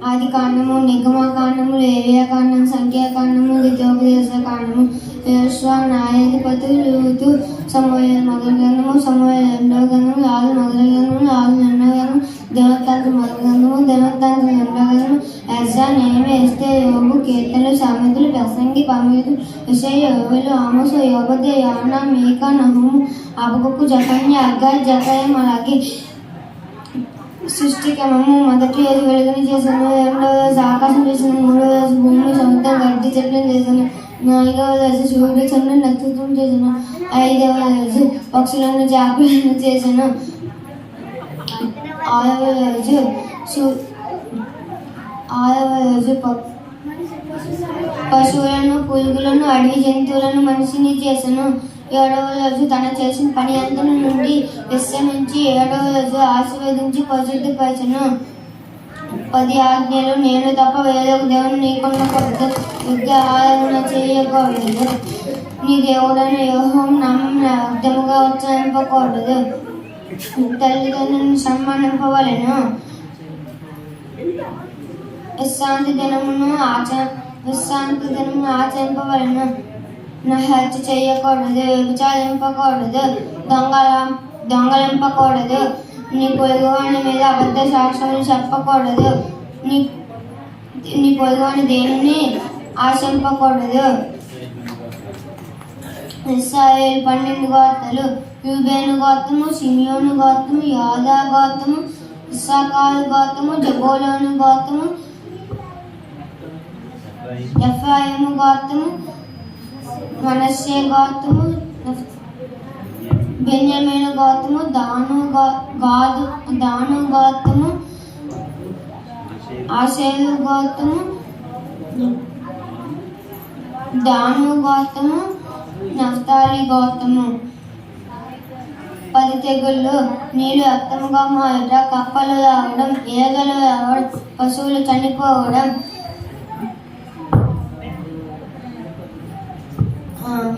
ఆది కాండము, నిగమకాండము, లేవియకాండం, సంఖ్యాకాండము, ద్వితీయోపదేశ కాండము, యోషువ, న్యాయాధిపతులు, రూతు, సమూయేలు మొదటి గ్రంథము, సమూయేలు రెండవ గ్రంథము, రాజు మొదటి గ్రంథము, రాజు రెండవ గ్రంథము, దినవృత్తాంతములు మొదటి గ్రంథము, దినవృత్తాంతములు రెండవ గ్రంథము, ఎజ్రా, నెహెమియా, ఎస్తేరు, యోబు, కీర్తనలు, సామెతలు, ప్రసంగి, పరిమళితులు, యెషయా, యోవేలు, ఆమోసు, యోబద్య, యోనా, మీకా, నహూము, హబక్కూకు, జెఫన్యా, హగ్గయి, జెకర్యా, మలాకి. సృష్టి క్రమము: మొదటి రోజు వెలుగుని చేశాను, రెండవ రోజు ఆకాశం చేశాను, మూడవ రోజు భూమి, సముద్రం, గడ్డి చెట్లను చేశాను, నాలుగవ రోజు సూర్యుడు, చంద్రుడు, నక్షత్రం చేశాను, ఐదవ రోజు పక్షులను, చేపలను చేశాను, ఆరవ రోజు పశువులను, పురుగులను, అడవి జంతువులను, మనిషిని చేశాను. ఏడవ రోజు తన చేసిన పని అంతను నుండి విశ్రమించి ఏడవ రోజు ఆశీర్వదించి పరిశుద్ధపరచెను. 10 ఆజ్ఞలు: నేను తప్ప వేరొక దేవుని నీకుండకూడదు, విగ్రహారాధన చేయకూడదు, నీ దేవుడైన యెహోవా నామమున వ్యర్థముగా ఉచ్చరింపకూడదు, తల్లిదండ్రులను సన్మానింపవలెను, విశ్రాంతి దినమును ఆచరింపవలెను, హత్య చేయకూడదు, వ్యభిచారింపకూడదు, దొంగలింపకూడదు, నీ పొరుగువాని మీద అబద్ధ సాక్ష్యములు చెప్పకూడదు, నీ పొరుగువాని దేనిని ఆశింపకూడదు. ఇశ్రాయేలు 12 గోత్రాలు: రూబేను గోత్రము, షిమియోను గోత్రము, యోదా గోత్రము, ఇశ్శాఖారు గోత్రము, జెబూలూను గోత్రము, ఎఫ్రాయిము గోత్రము, మనష్షే గోత్రము, బెన్యామీను గోత్రము, దాను గోత్రము, ఆషేరు గోత్రము, దాను గోత్రము, నఫ్తాలి గోత్రము. 10 తెగుళ్ళు: నీళ్లు రక్తముగా మారుట, కప్పలు రావడం, ఈగలు రావడం, పశువులు చనిపోవడం,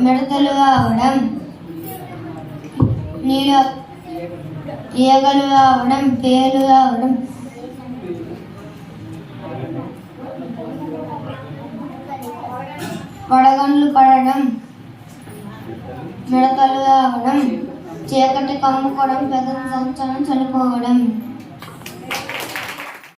మిడతలు రావడం, ఈగలు రావడం, పేలు రావడం, వడగండ్లు పడడం, మిడతలు రావడం, చీకటి కమ్ముకోవడం, పెద్ద సంచలనం చనిపోవడం.